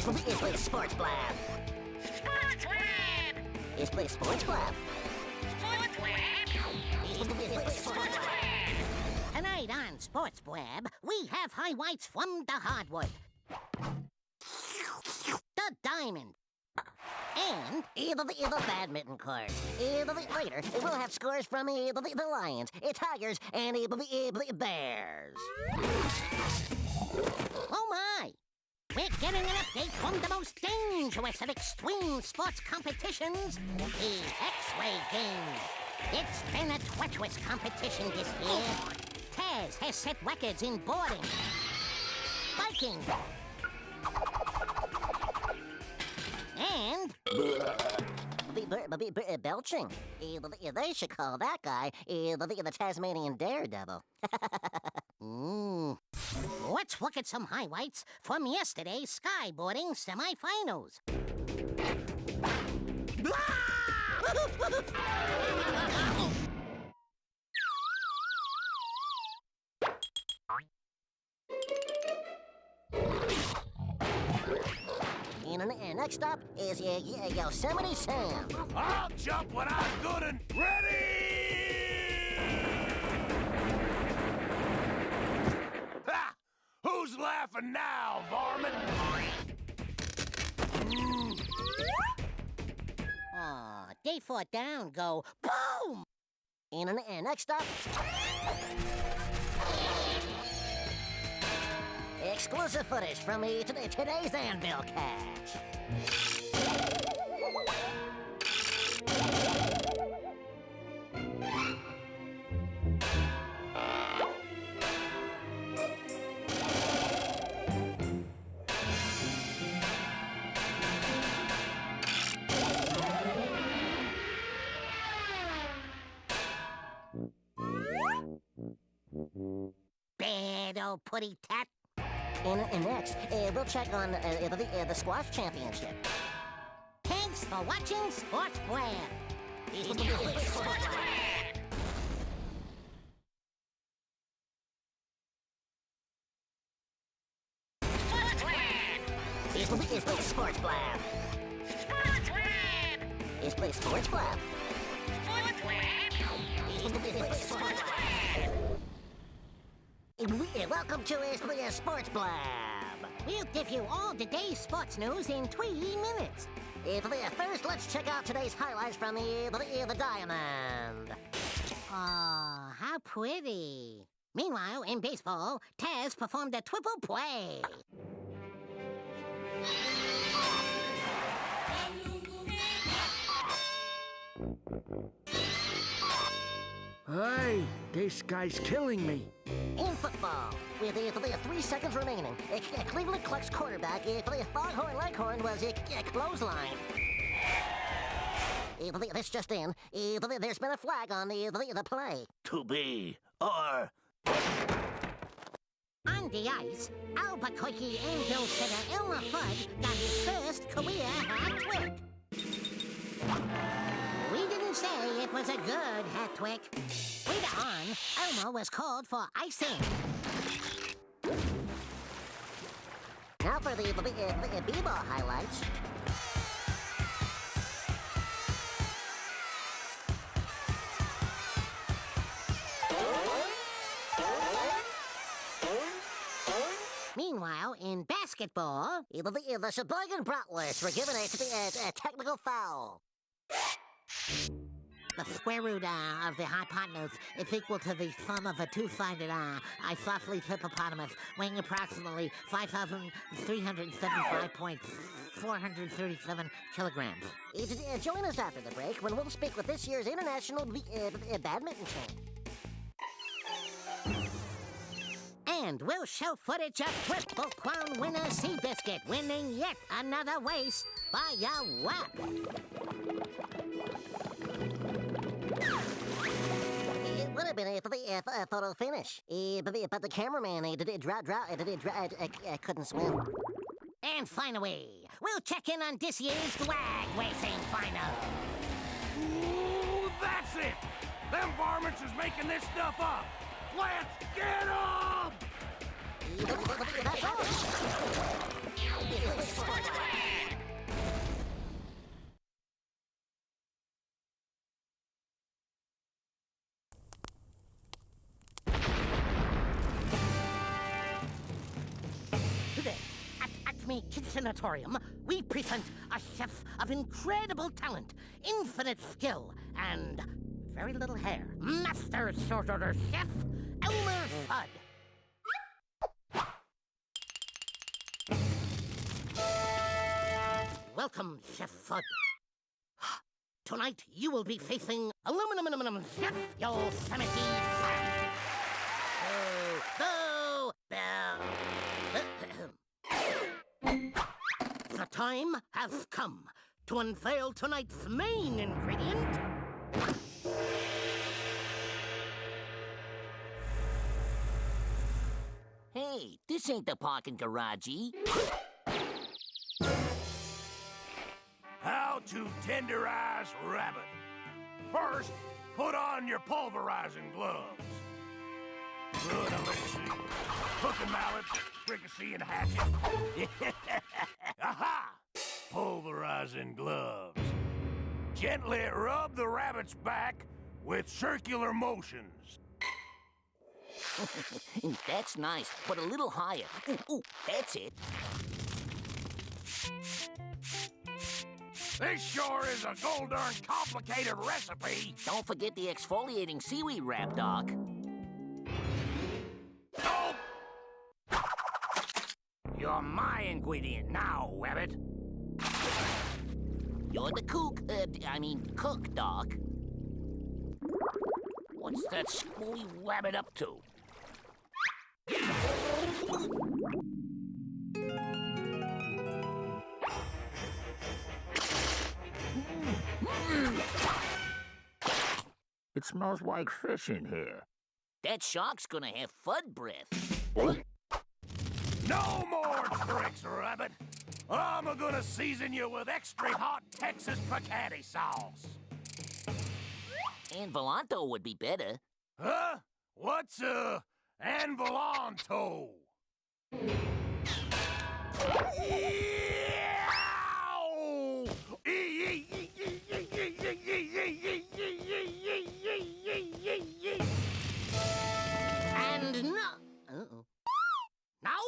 It's Sports Blab. Sports Web! It's Sports Blab. Sports Web! It's Sports Blab. Tonight on Sports Web, we have highlights from the hardwood, the diamond, and the badminton court. Later, we'll have scores from the Lions, Tigers, and Bears. Oh my! We're getting an update from the most dangerous of extreme sports competitions, the X-Ray Games. It's been a treacherous competition this year. Taz has set records in boarding, biking, and belching. They should call that guy the Tasmanian Daredevil. Let's look at some highlights from yesterday's skyboarding semifinals. And next up is Yosemite Sam. I'll jump when I'm good and ready! Ha! Who's laughing now, varmint? Aw, they fought down, go boom! And next up... exclusive footage from today's Anvil Catch. Bad old putty tat. And next, we'll check on the squash championship. Thanks for watching Sports Web. It's Sports Blab. Sports Web! It's Sports Blab. Sports Web! It's Sports Blab. Welcome to Sports Blab. We'll give you all the day's sports news in 3 minutes. First, let's check out today's highlights from the diamond. Oh, how pretty. Meanwhile, in baseball, Taz performed a triple play. Hey, this guy's killing me. In football, with 3 seconds remaining, Cleveland Cluck's quarterback, Foghorn Leghorn, was clothesline. This just in, there's been a flag on the play. To be, or... On the ice, Albuquerque Angel center Elmer Fudd got his first career hat trick. We didn't say it was a good hat trick. Later on, Elmer was called for icing. Now for the b-ball highlights. Meanwhile, in basketball, The Sheboygan Bratwursts were given a technical foul. the square root of the hypotenuse is equal to the sum of a two-sided isosceles hippopotamus weighing approximately 5,375.437 kilograms. Join us after the break when we'll speak with this year's international badminton champ. And we'll show footage of Triple Crown winner Seabiscuit winning yet another race by a whack. It would have been a photo finish, but the cameraman couldn't swim. And finally, we'll check in on this year's drag racing final. Ooh, that's it! Them varmints is making this stuff up! Let's get 'em! That's all. Sports Web! Today, at Acme Kitchenatorium, we present a chef of incredible talent, infinite skill, and very little hair. Master short order chef, Elmer Fudd. Welcome, Chef Fudd. Tonight, you will be facing aluminum chef Yosemite Sam. The time has come to unveil tonight's main ingredient. Hey, this ain't the parking garagey. How to tenderize rabbit. First, put on your pulverizing gloves. Good, now let's see. Cooking mallet, fricassee, and hatchet. Aha! Pulverizing gloves. Gently rub the rabbit's back with circular motions. That's nice, but a little higher. Ooh, that's it. This sure is a gold-darn complicated recipe. Don't forget the exfoliating seaweed wrap, Doc. Oh! You're my ingredient now, Rabbit. You're the cook, Doc. What's that screwy rabbit up to? It smells like fish in here. That shark's gonna have Fudd breath. No more tricks, Rabbit. I'm gonna season you with extra hot Texas picante sauce. And Volanto would be better. Huh? What's Anvolanto? And now,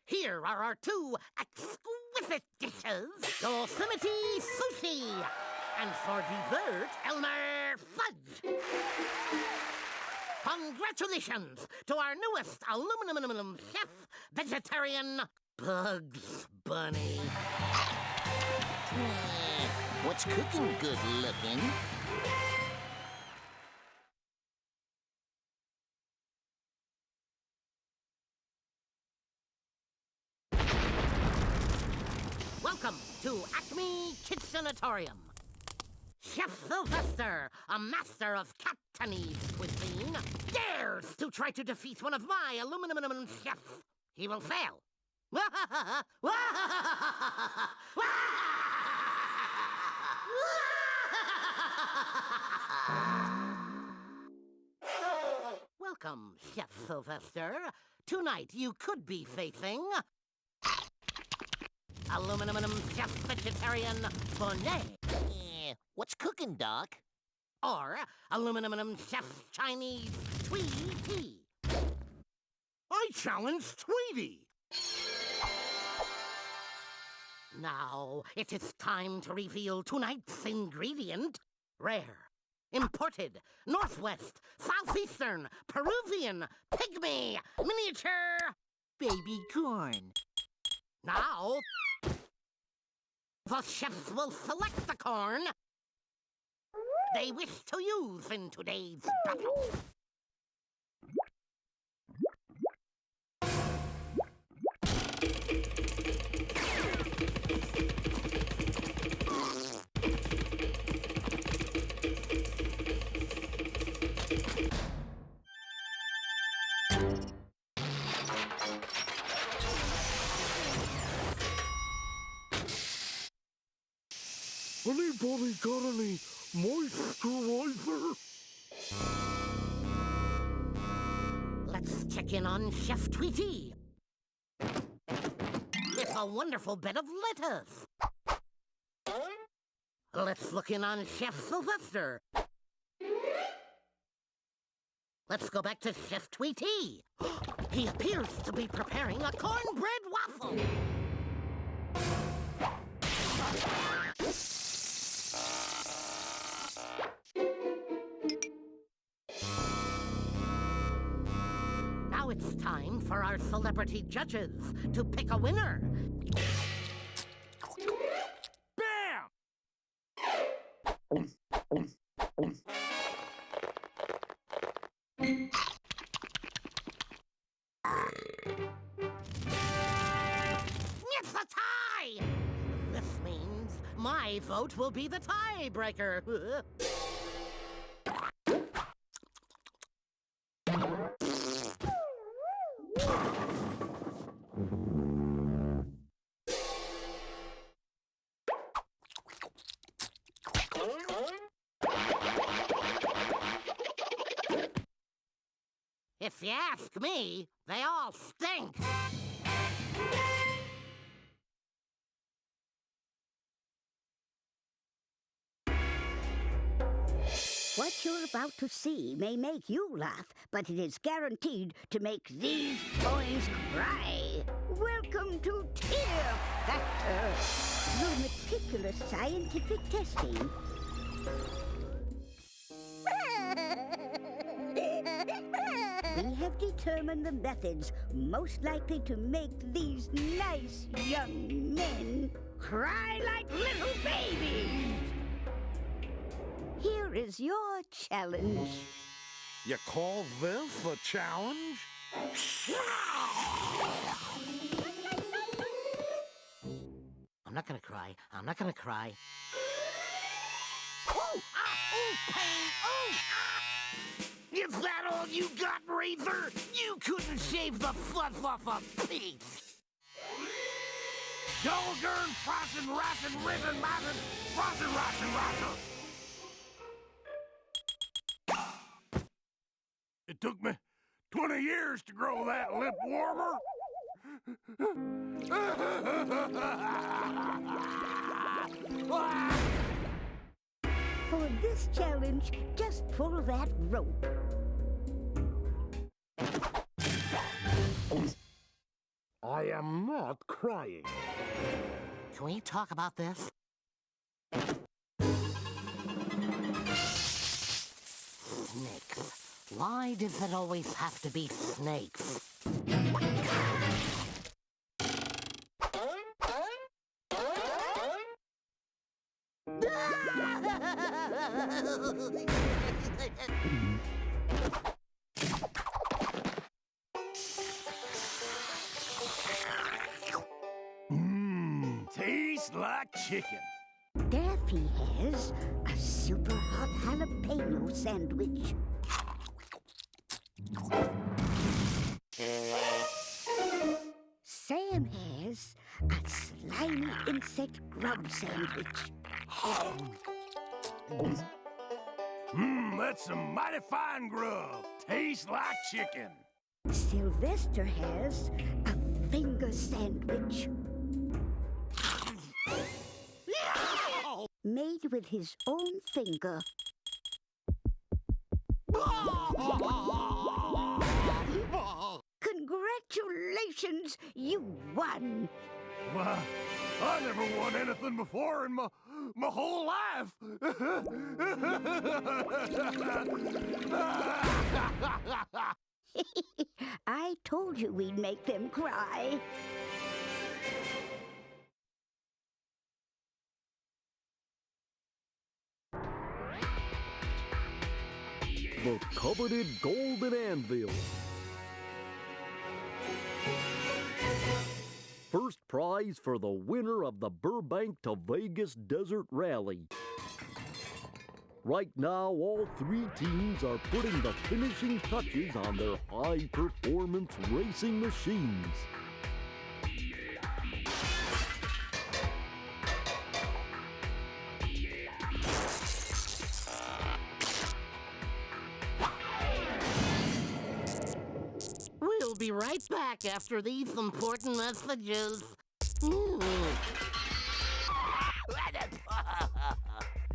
here are our two exquisite dishes. Yosemite sushi. And for dessert, Elmer Fudge. Congratulations to our newest aluminum chef, vegetarian Bugs Bunny. What's cooking good looking? Welcome to Acme Kitchenatorium. Chef Sylvester, a master of Cantonese cuisine, dares to try to defeat one of my aluminum chefs. He will fail. Welcome, Chef Sylvester. Tonight you could be facing aluminum chef vegetarian Bonnet. What's cooking, Doc? Or aluminum chef Chinese Tweety. I challenge Tweety. Now it is time to reveal tonight's ingredient. Rare, imported, Northwest, Southeastern, Peruvian, pygmy, miniature, baby corn. Now, the chefs will select the corn they wish to use in today's battle. Anybody got any moisturizer? Let's check in on Chef Tweety. With a a wonderful bed of lettuce. Let's look in on Chef Sylvester. Let's go back to Chef Tweety. He appears to be preparing a cornbread waffle. Now it's time for our celebrity judges to pick a winner. Bam! It's a tie! This means my vote will be the tiebreaker. If you ask me, they all stink. What you're about to see may make you laugh, but it is guaranteed to make these boys cry. Welcome to Tear Factor, through meticulous scientific testing. We have determined the methods most likely to make these nice young men cry like little babies. Here is your challenge. You call this a challenge? I'm not gonna cry. I'm not gonna cry. Ooh! Ah! Ooh! Pain! Ooh! Ah! Is that all you got, Razor? You couldn't shave the fluff off a piece! Dolgern, frossin', rossin', ribbon, mossin', frossin', rossin', rossin'! It took me 20 years to grow that lip warmer. For this challenge, just pull that rope. I am not crying. Can we talk about this? Snakes. Why does it always have to be snakes? Tastes like chicken. Daffy has a super hot jalapeno sandwich. Sam has a slimy insect grub sandwich. That's some mighty fine grub. Tastes like chicken. Sylvester has a finger sandwich. Made with his own finger. Congratulations, you won. Well, I never won anything before in my whole life. I told you we'd make them cry. The coveted golden anvil. First prize for the winner of the Burbank to Vegas Desert Rally. Right now, all three teams are putting the finishing touches on their high-performance racing machines. We'll be right back after these important messages.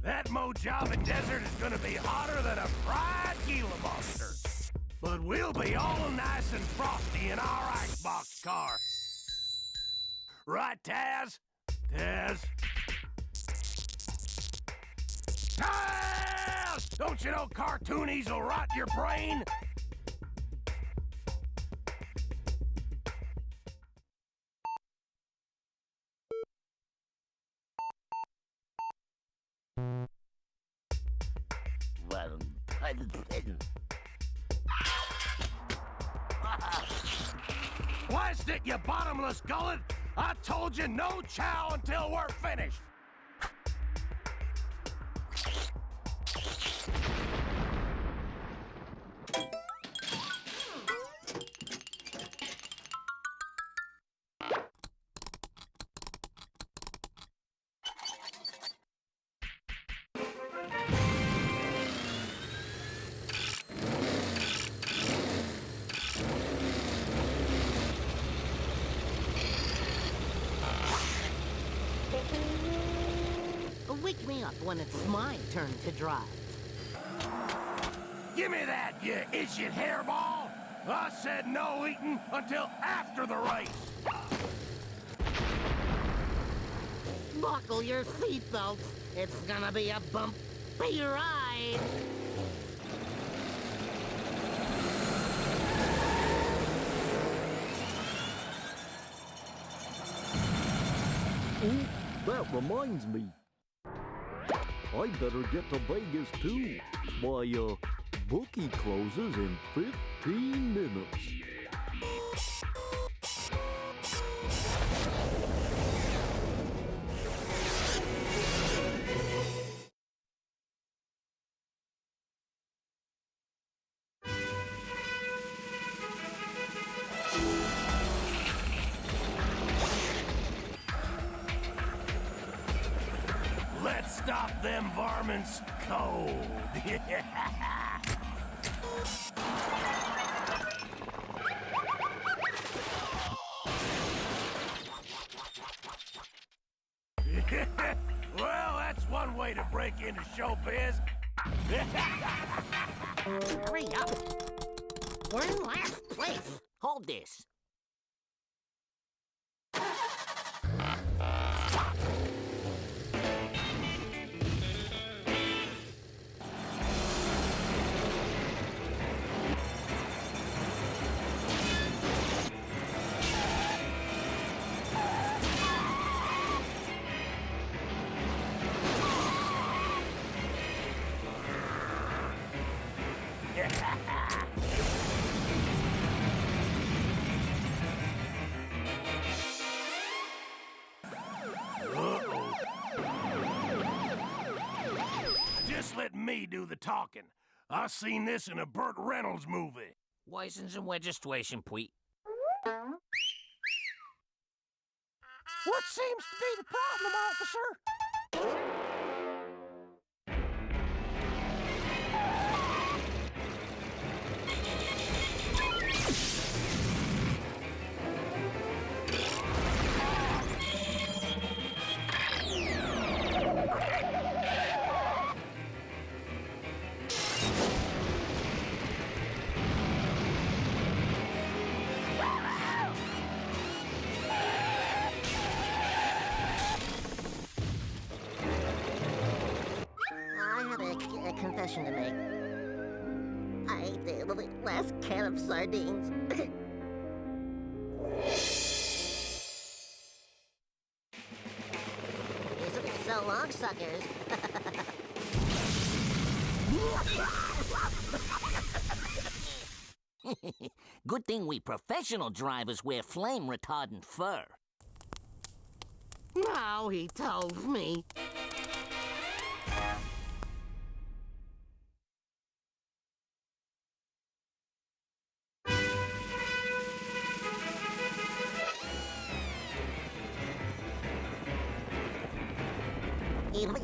That Mojave Desert is gonna be hotter than a fried Gila monster. But we'll be all nice and frosty in our icebox car. Right, Taz? Taz? Taz! Don't you know cartoonies will rot your brain? Blast it, you bottomless gullet! I told you no chow until we're finished! Wake me up when it's my turn to drive. Give me that, you idiot hairball! I said no eating until after the race! Buckle your seatbelts. It's gonna be a bumpy ride. Ooh, that reminds me. I better get to Vegas too. My, bookie closes in 15 minutes. Let's stop them varmints cold. Well, that's one way to break into showbiz. Hurry up. We're in last place. Hold this. Just let me do the talking. I seen this in a Burt Reynolds movie. License and registration, please. What seems to be the problem, officer? A confession to make. I ate the last can of sardines. So long, suckers. Good thing we professional drivers wear flame retardant fur. Now he tells me.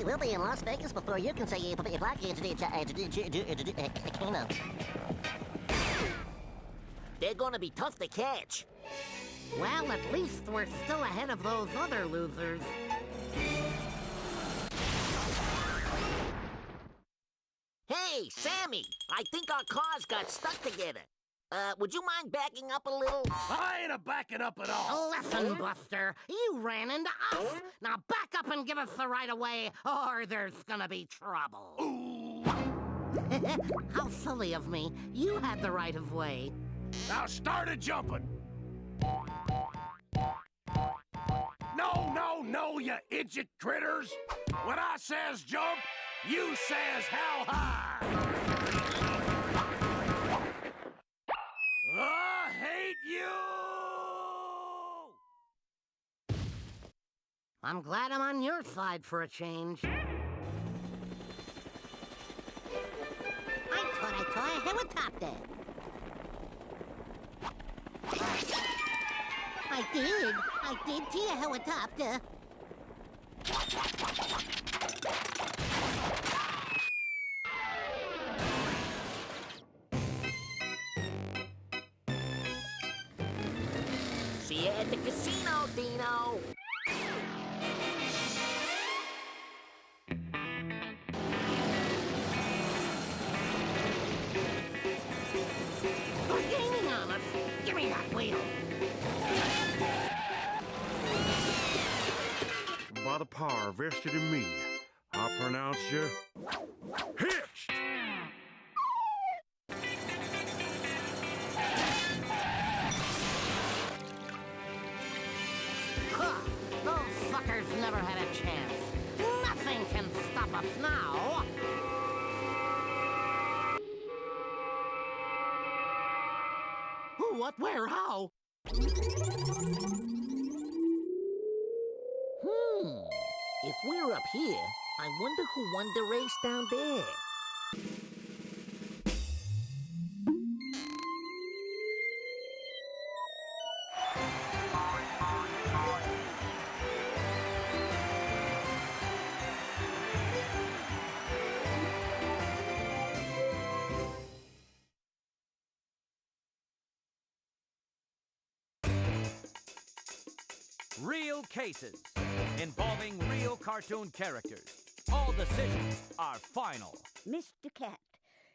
We'll be in Las Vegas before you can say black Kano. They're gonna be tough to catch. Well, at least we're still ahead of those other losers. Hey, Sammy! I think our cars got stuck together. Would you mind backing up a little? I ain't a backing up at all. Listen, Buster, you ran into us. Now back up and give us the right of way, or there's gonna be trouble. Ooh. How silly of me. You had the right of way. Now start a jumping. No, you idiot critters. When I says jump, you says how high. I hate you! I'm glad I'm on your side for a change. I thought I saw a helicopter. I did see a helicopter. See you at the casino, Dino. They're gaining on us. Give me that wheel. By the power vested in me, I pronounce you hitched. Those suckers never had a chance. Nothing can stop us now. Who, what, where, how? If we're up here, I wonder who won the race down there. Real cases involving real cartoon characters. All decisions are final. Mr. Cat,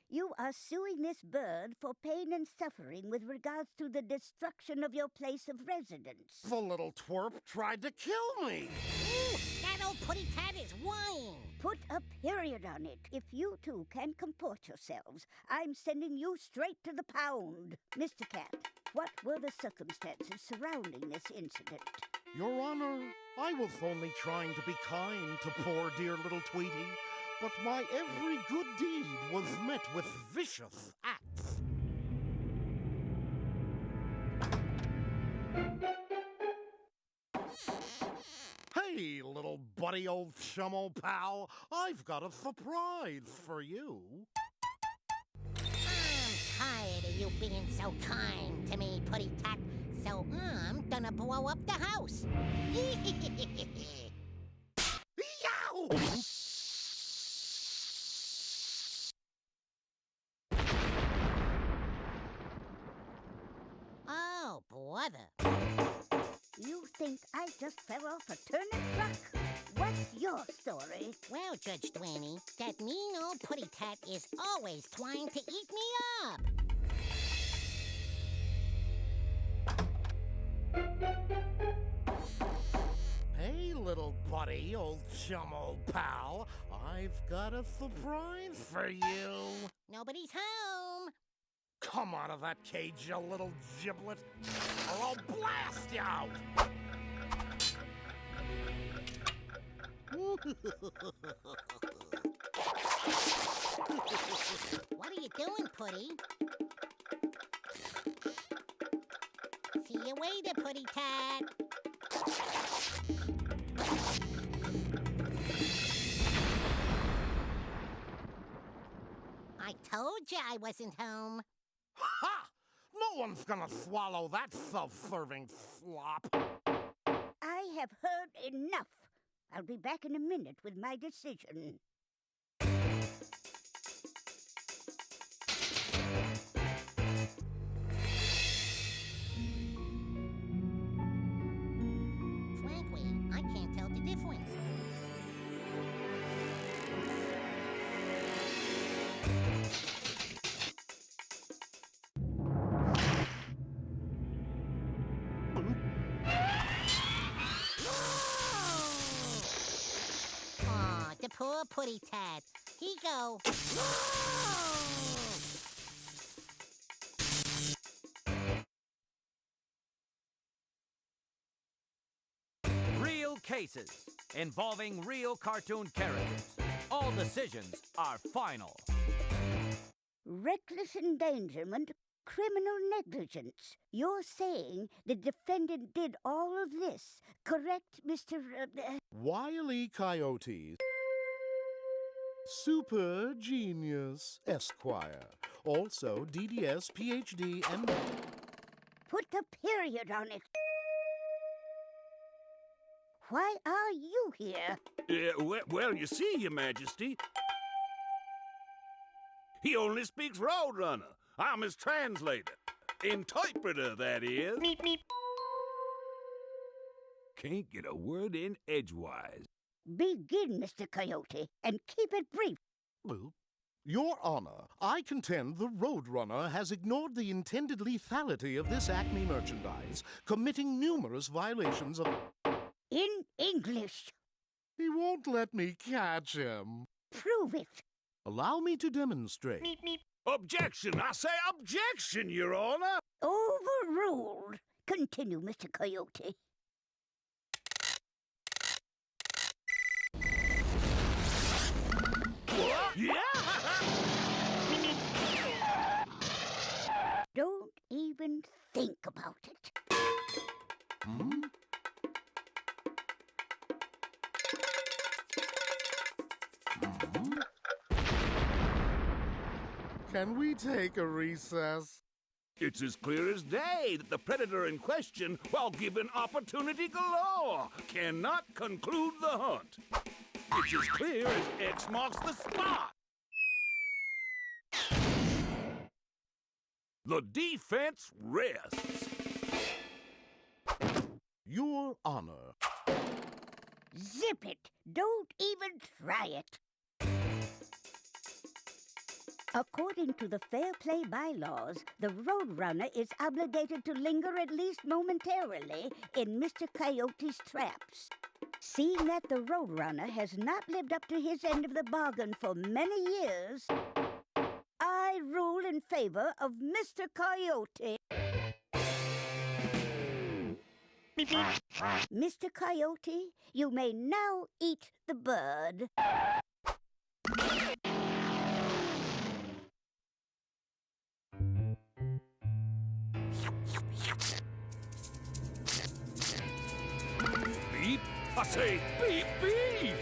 you are suing this bird for pain and suffering with regards to the destruction of your place of residence. The little twerp tried to kill me. Ooh, that old putty tat is whining. Put a period on it. If you two can comport yourselves, I'm sending you straight to the pound. Mr. Cat, what were the circumstances surrounding this incident? Your Honor, I was only trying to be kind to poor dear little Tweety, but my every good deed was met with vicious acts. Hey, little buddy old chum old pal, I've got a surprise for you. I'm tired of you being so kind to me, putty tat. So I'm gonna blow up the house. Yow! Oh, brother. You think I just fell off a turnip truck? What's your story? Well, Judge Dwanny, that mean old putty tat is always trying to eat me up. Hey, little buddy, old chum, old pal, I've got a surprise for you. Nobody's home. Come out of that cage, you little giblet, or I'll blast you out! What are you doing, Putty? See you later, Putty tat. I told you I wasn't home. Ha! No one's gonna swallow that self-serving slop. I have heard enough. I'll be back in a minute with my decision. different. Aw, the poor putty tat. He go. Real cases involving real cartoon characters. All decisions are final. Reckless endangerment, criminal negligence. You're saying the defendant did all of this, correct, Mr. Wile E. Coyote. Super Genius Esquire. Also DDS, PhD, and... Put the period on it. Why are you here? Well, you see, Your Majesty, he only speaks Roadrunner. I'm his translator. Interpreter, that is. Can't get a word in edgewise. Begin, Mr. Coyote, and keep it brief. Well, Your Honor, I contend the Roadrunner has ignored the intended lethality of this Acme merchandise, committing numerous violations of... In English. He won't let me catch him. Prove it. Allow me to demonstrate. Objection! I say objection, Your Honor! Overruled. Continue, Mr. Coyote. What? Yeah! Don't even think about it. Hmm? Can we take a recess? It's as clear as day that the predator in question, while given opportunity galore, cannot conclude the hunt. It's as clear as X marks the spot. The defense rests. Your Honor. Zip it. Don't even try it. According to the Fair Play bylaws, the Roadrunner is obligated to linger at least momentarily in Mr. Coyote's traps. Seeing that the Roadrunner has not lived up to his end of the bargain for many years, I rule in favor of Mr. Coyote. Mr. Coyote, you may now eat the bird. Beep! I say beep, beep!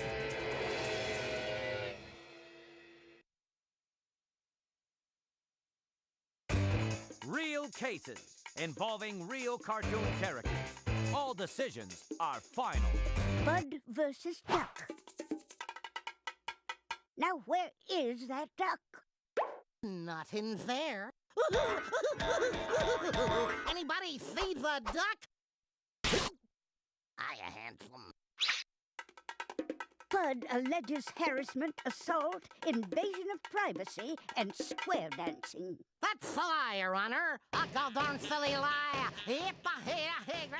Real cases involving real cartoon characters. All decisions are final. Bud versus Duck. Now, where is that duck? Not in there. Anybody see the duck? I handsome. Bud alleges harassment, assault, invasion of privacy, and square dancing. That's a lie, Your Honor. A goddamn silly lie.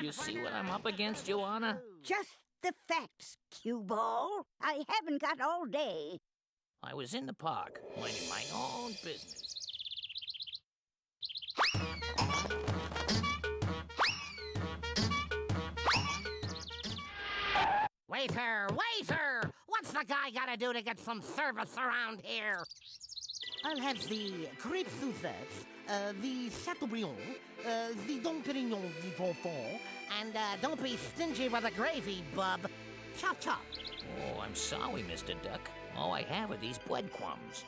You see what I'm up against, Your Honor? Just the facts, cue ball. I haven't got all day. I was in the park, minding my own business. Waiter! Waiter! What's the guy gotta do to get some service around here? I'll have the crepe soufflette, the Chateaubriand, the Dom Pérignon du Bonbon, and don't be stingy with the gravy, bub. Chop, chop. Oh, I'm sorry, Mr. Duck. All I have are these breadcrumbs.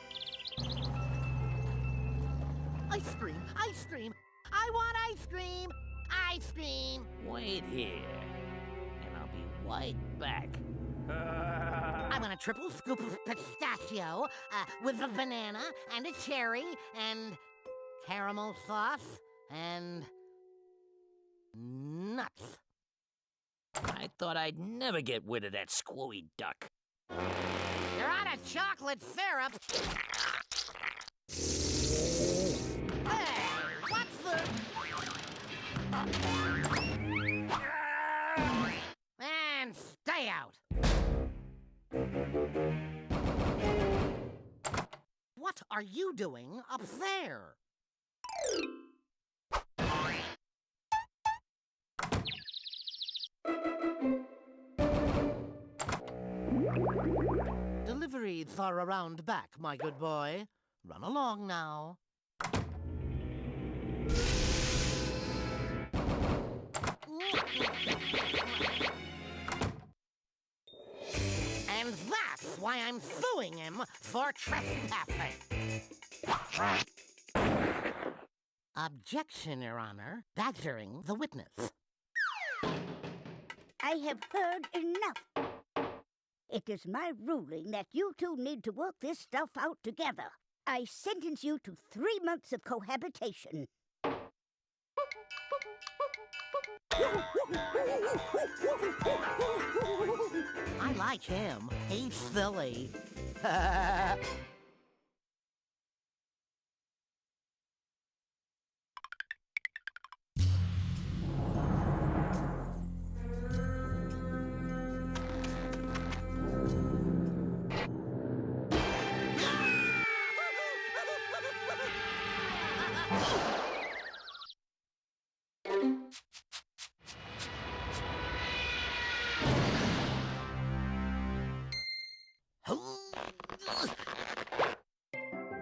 Ice cream! Ice cream! I want ice cream! Ice cream! Wait here, and I'll be right back. I want a triple scoop of pistachio with a banana and a cherry and caramel sauce and nuts. I thought I'd never get rid of that screwy duck. You're out of chocolate syrup. Hey, what's the... And stay out. What are you doing up there? Deliveries are around back, my good boy. Run along now. And that's why I'm suing him for trespassing. Objection, Your Honor. Badgering the witness. I have heard enough. It is my ruling that you two need to work this stuff out together. I sentence you to 3 months of cohabitation. I like him. He's silly.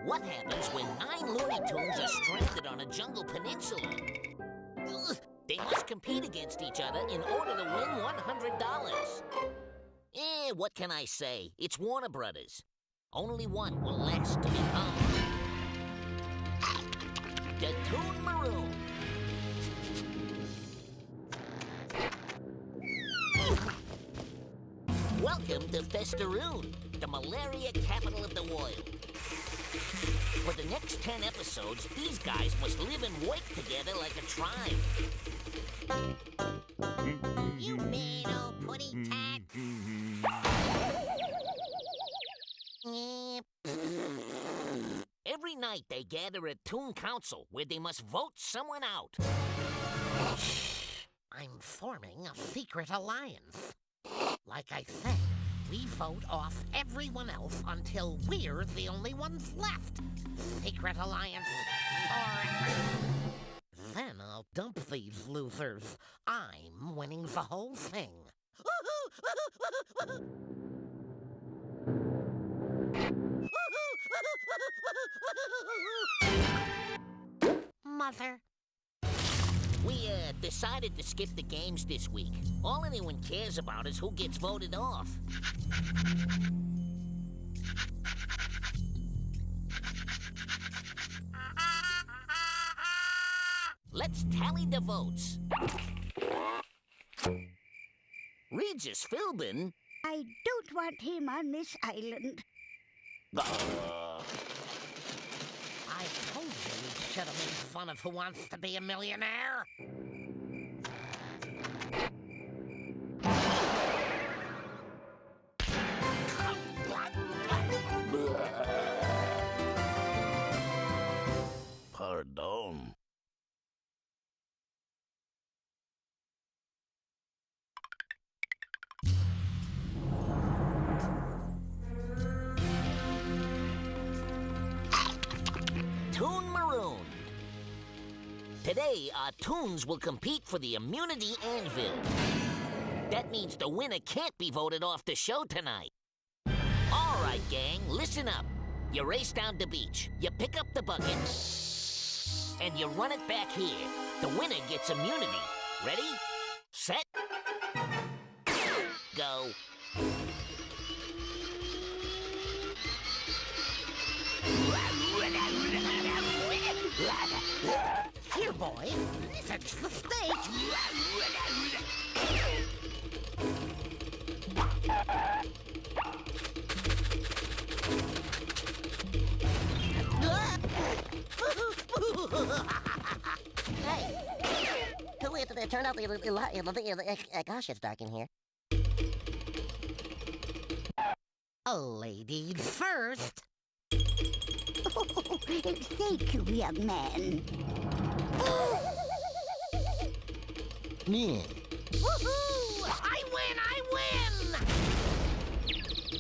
What happens when 9 Looney Tunes are stranded on a jungle peninsula? They must compete against each other in order to win $100. What can I say? It's Warner Brothers. Only one will last to become the Toon Maroon. Welcome to Festaroon, the malaria capital of the world. For the next 10 episodes, these guys must live and work together like a tribe. You mean old putty tat? Every night they gather at Toon Council, where they must vote someone out. I'm forming a secret alliance. Like I said, we vote off everyone else until we're the only ones left. Secret alliance forever. Then I'll dump these losers. I'm winning the whole thing. Mother. We decided to skip the games this week. All anyone cares about is who gets voted off. Let's tally the votes. Regis Philbin. I don't want him on this island. I told you we should have made fun of Who Wants to Be a Millionaire. Pardon. Toon Maroon. Today, our Toons will compete for the Immunity Anvil. That means the winner can't be voted off the show tonight. All right, gang, listen up. You race down the beach, you pick up the bucket, and you run it back here. The winner gets immunity. Ready? Set? Go. Here, boy. Fetch the stage. Hey, it turned out gosh, it's dark in here. Ladies first. Oh, thank you, young man. Yeah. Woohoo! I win!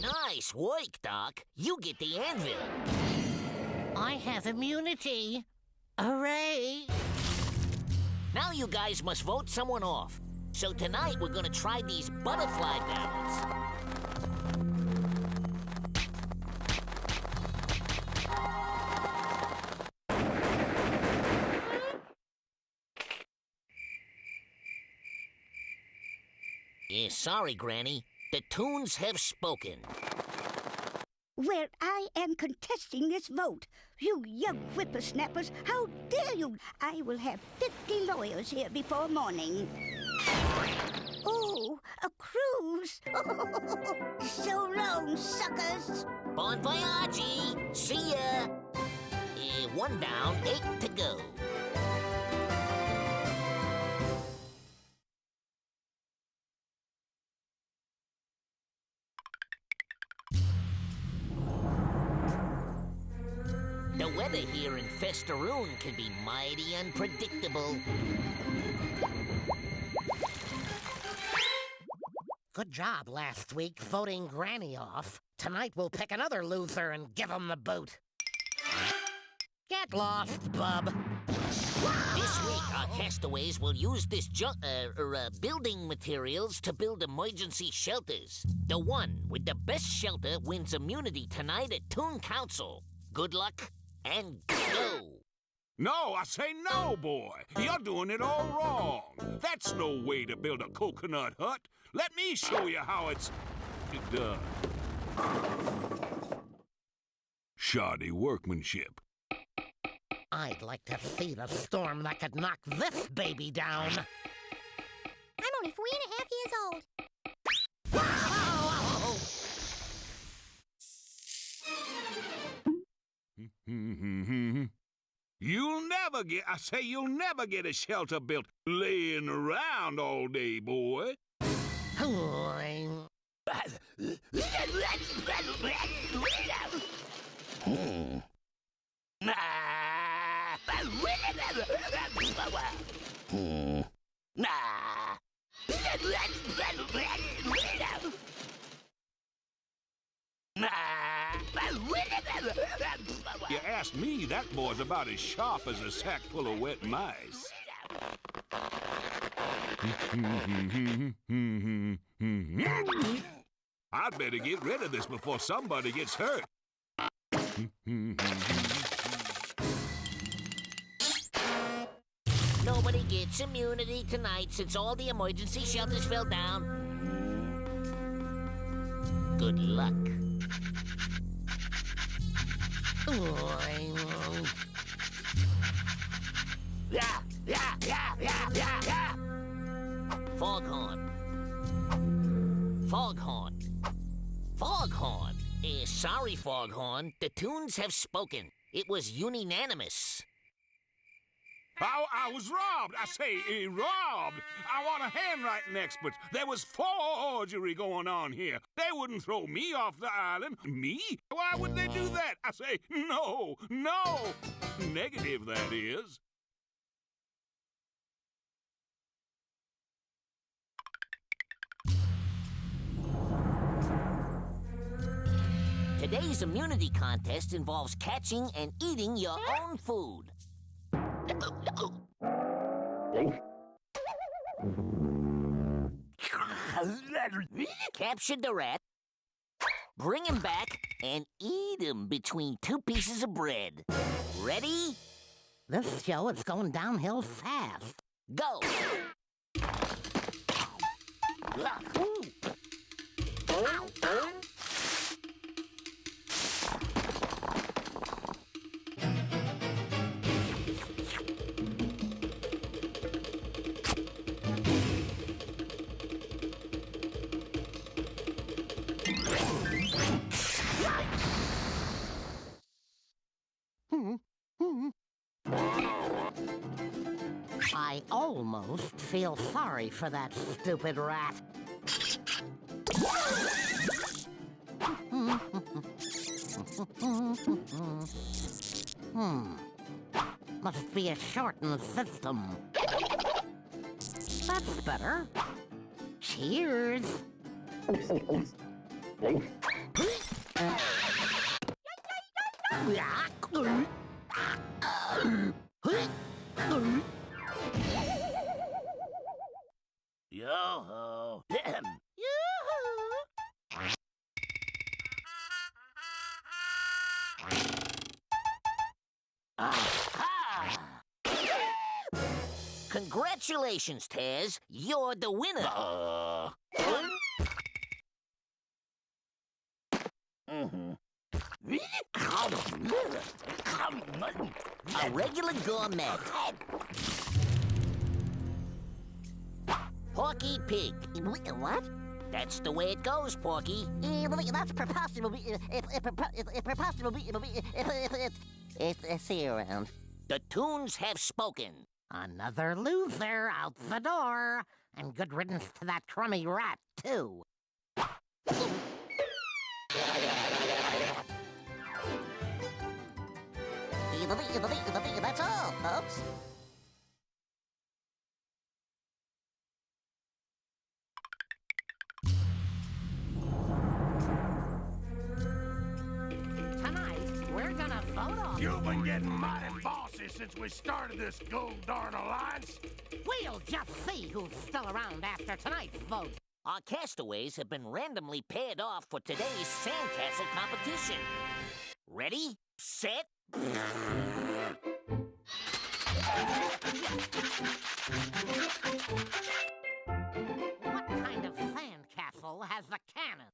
Nice work, Doc. You get the anvil. I have immunity. Hooray! Now you guys must vote someone off. So tonight we're gonna try these butterfly ballots. Sorry, Granny. The Toons have spoken. Well, I am contesting this vote. You young whippersnappers, how dare you? I will have 50 lawyers here before morning. Oh, a cruise. So long, suckers. Bon voyage! See ya! 1 down, 8 to go. The weather here in Festaroon can be mighty unpredictable. Good job last week voting Granny off. Tonight we'll pick another loser and give him the boot. Get lost, bub. This week, our castaways will use this building materials to build emergency shelters. The one with the best shelter wins immunity tonight at Toon Council. Good luck and go. No, I say no, boy. You're doing it all wrong. That's no way to build a coconut hut. Let me show you how it's done. Shoddy workmanship. I'd like to see the storm that could knock this baby down. I'm only 3.5 years old. You'll never get a shelter built laying around all day, boy. You ask me, that boy's about as sharp as a sack full of wet mice. I'd better get rid of this before somebody gets hurt. Nobody gets immunity tonight since all the emergency shelters fell down. Good luck. Foghorn. Foghorn. Foghorn. Sorry, Foghorn. The Toons have spoken. It was unanimous. I was robbed. I say, robbed. I want a handwriting expert. There was forgery going on here. They wouldn't throw me off the island. Me? Why would they do that? I say, no, no. Negative, that is. Today's immunity contest involves catching and eating your own food. Capture the rat, bring him back, and eat him between 2 pieces of bread. Ready? This show is going downhill fast. Go! I almost feel sorry for that stupid rat. Must be a shortened system. That's better. Cheers. Yo-ho. Congratulations, Taz. You're the winner. A regular gourmet. Porky Pig. What? That's the way it goes, Porky. That's preposterous. See you around. The Toons have spoken. Another loser out the door. And good riddance to that crummy rat, too. That's all, folks. Tonight, we're gonna vote on... You've been getting mighty bossy since we started this gold darn alliance. We'll just see who's still around after tonight's vote. Our castaways have been randomly paired off for today's sandcastle competition. Ready, set, What kind of sandcastle has a cannon?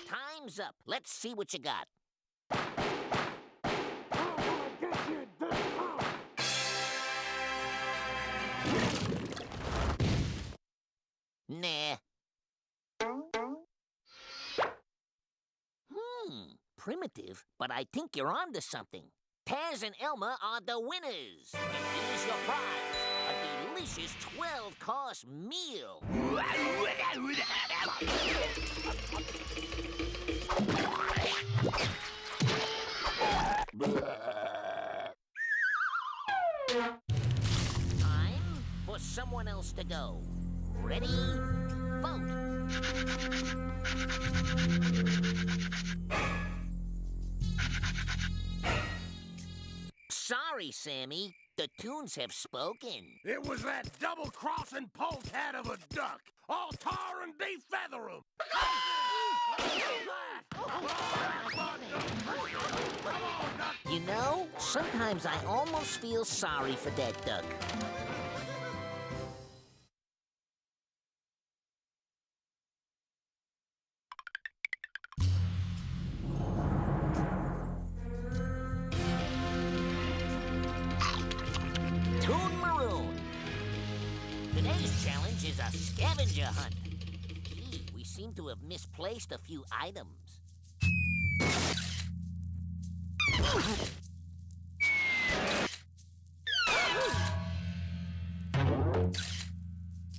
Time's up. Let's see what you got. Nah. Primitive, but I think you're onto something. Taz and Elma are the winners. And here's your prize, a delicious 12-course meal. Time for someone else to go. Ready? Vote. Sorry, Sammy. The Toons have spoken. It was that double-crossing polecat of a duck. All tar and defeather him. You know, sometimes I almost feel sorry for that duck. Toon Maroon. Today's challenge is a scavenger hunt. Gee, we seem to have misplaced a few items.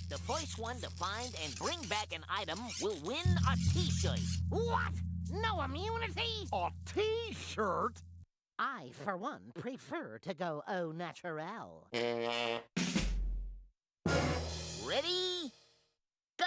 The first one to find and bring back an item will win a T-shirt. What? No immunity? A T-shirt? I, for one, prefer to go au naturel. Ready? Go!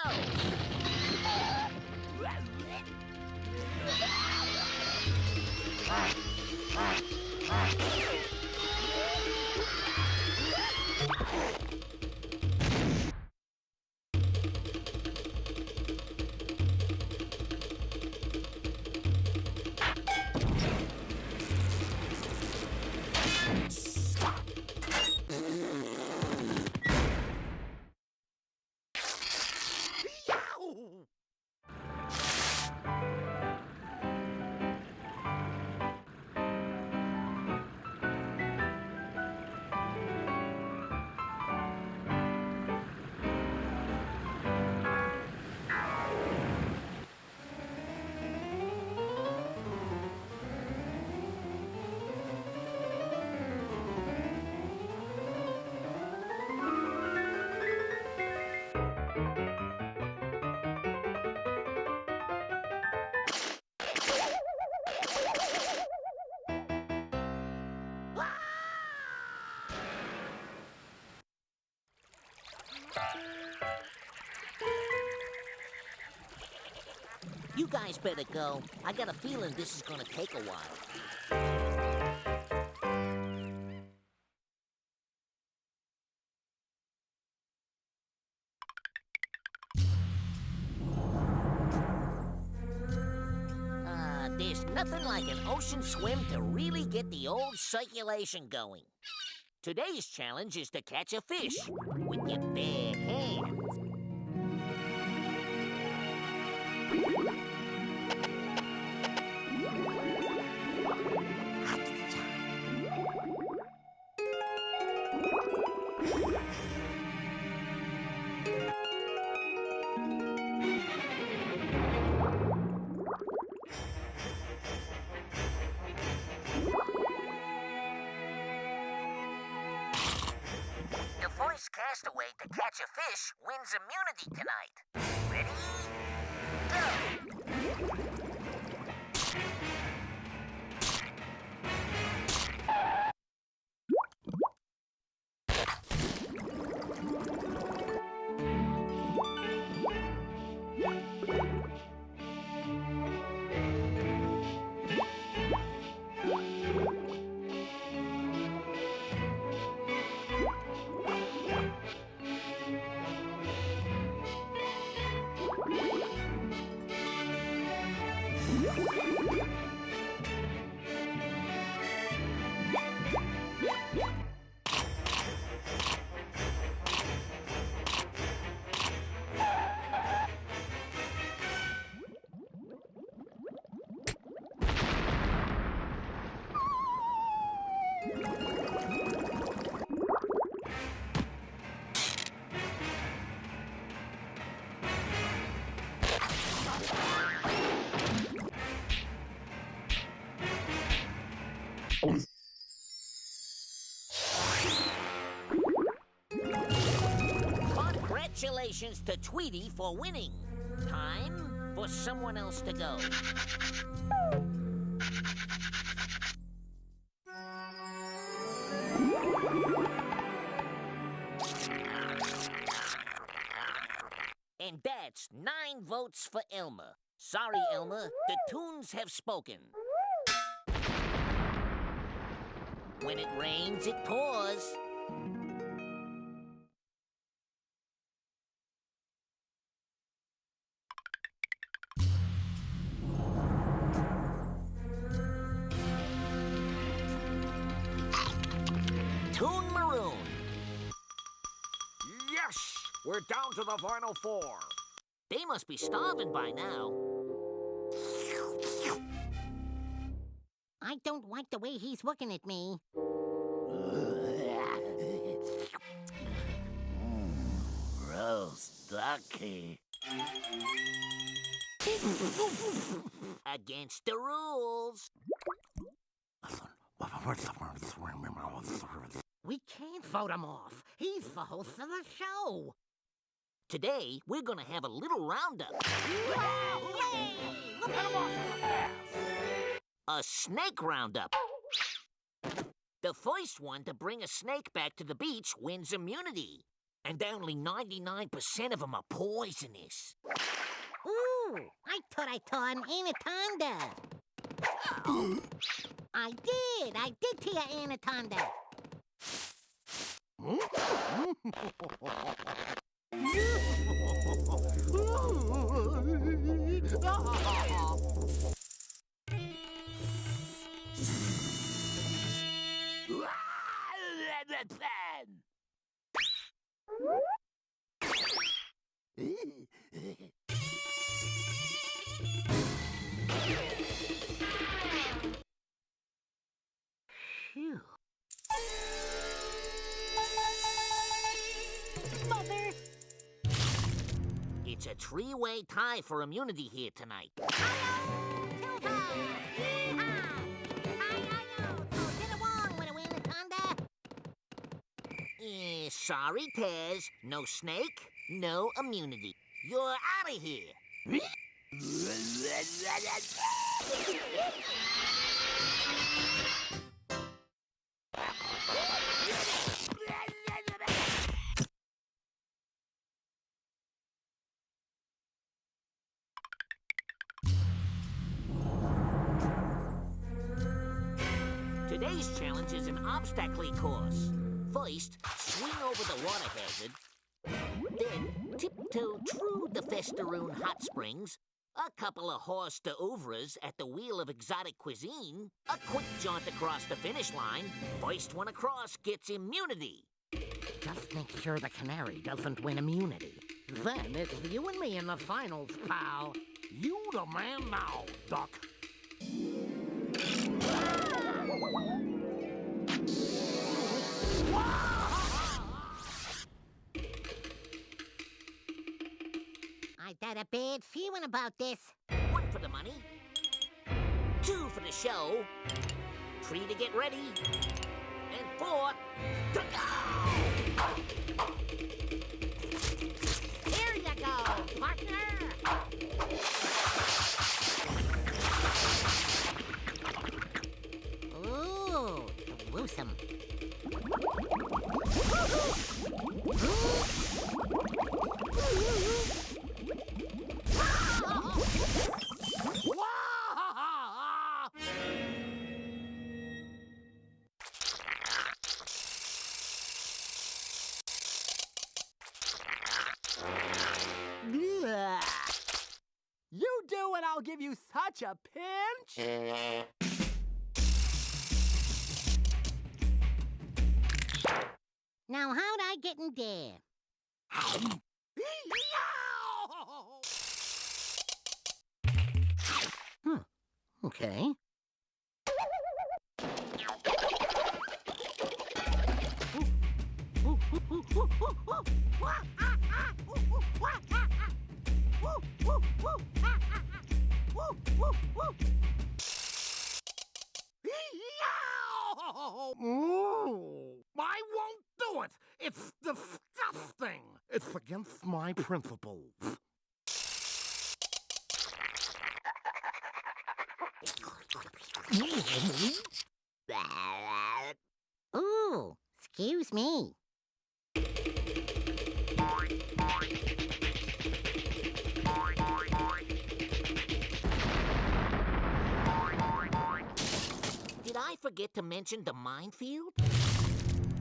You guys better go. I got a feeling this is gonna take a while. There's nothing like an ocean swim to really get the old circulation going. Today's challenge is to catch a fish with your bare hands. The first castaway to catch a fish wins immunity tonight. Ready? Go! Congratulations to Tweety for winning. Time for someone else to go. And that's 9 votes for Elmer. Sorry, Elmer, the Toons have spoken. When it rains, it pours. Toon Maroon. Yes! We're down to the final 4. They must be starving by now. I don't like the way he's looking at me. Gross ducky. Against the rules. We can't vote him off. He's the host of the show. Today, we're gonna have a little roundup. A snake roundup. The first one to bring a snake back to the beach wins immunity. And only 99% of them are poisonous. Ooh, I thought I saw an anaconda. I did see an anaconda. Phew. Mother! It's a 3-way tie for immunity here tonight. Sorry, Taz. No snake, no immunity. You're out of here. Today's challenge is an obstacle course. First, swing over the water hazard. Then, tiptoe through the Festeroon hot springs. A couple of horse to oeuvres at the wheel of exotic cuisine. A quick jaunt across the finish line. First one across gets immunity. Just make sure the canary doesn't win immunity. Then it's you and me in the finals, pal. You the man now, Duck. I got a bad feeling about this. 1 for the money. 2 for the show. 3 to get ready. And 4 to go! Here you go, partner! Ooh, gruesome. You do and I'll give you such a pinch. Now, how'd I get in there? Okay. I won't do it. It's disgusting. It's against my principles. Ooh, excuse me. Did I forget to mention the minefield?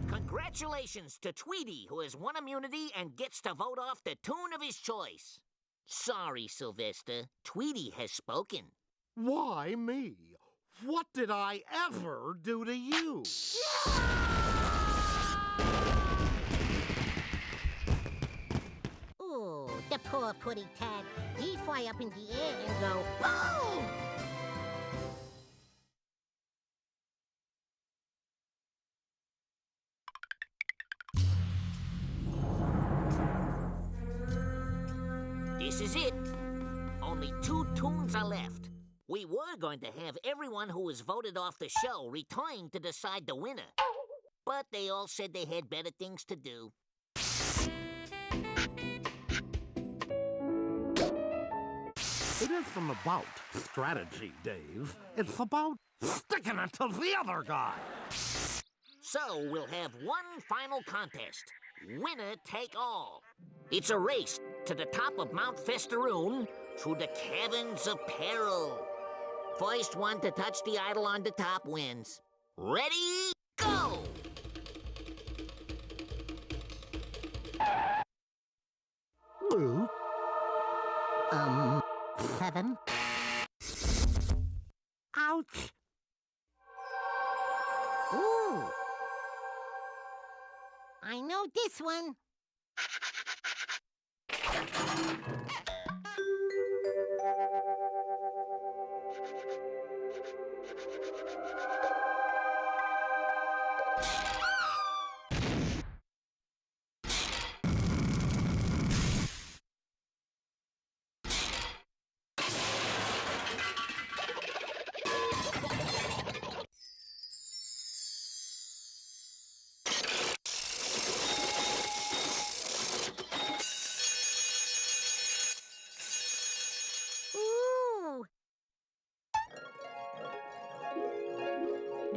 Congratulations to Tweety, who has won immunity and gets to vote off the tune of his choice. Sorry, Sylvester. Tweety has spoken. Why me? What did I ever do to you? Ooh, the poor putty tat. He'd fly up in the air and go, boom! This is it. Only 2 tunes are left. We were going to have everyone who was voted off the show return to decide the winner. But they all said they had better things to do. It isn't about strategy, Dave. It's about sticking it to the other guy. So we'll have one final contest. Winner take all. It's a race to the top of Mount Festeroon through the caverns of peril. First one to touch the idol on the top wins. Ready, go! Blue. 7. Ouch! Ooh! I know this one.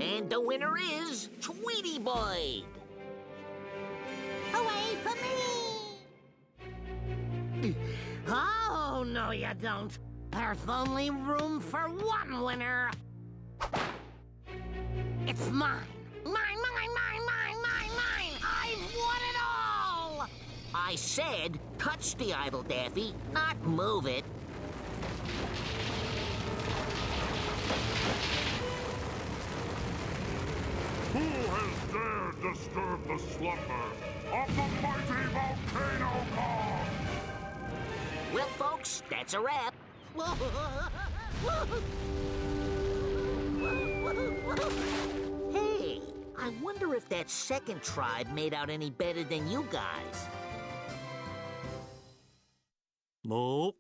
And the winner is Tweety Boyd. Hooray for me! Oh, no you don't. There's only room for one winner. It's mine. Mine, mine, mine, mine, mine, mine! I've won it all! I said touch the idol, Daffy, not move it. Who has dared disturb the slumber of the mighty volcano god? Well, folks, that's a wrap. Hey, I wonder if that second tribe made out any better than you guys. Nope.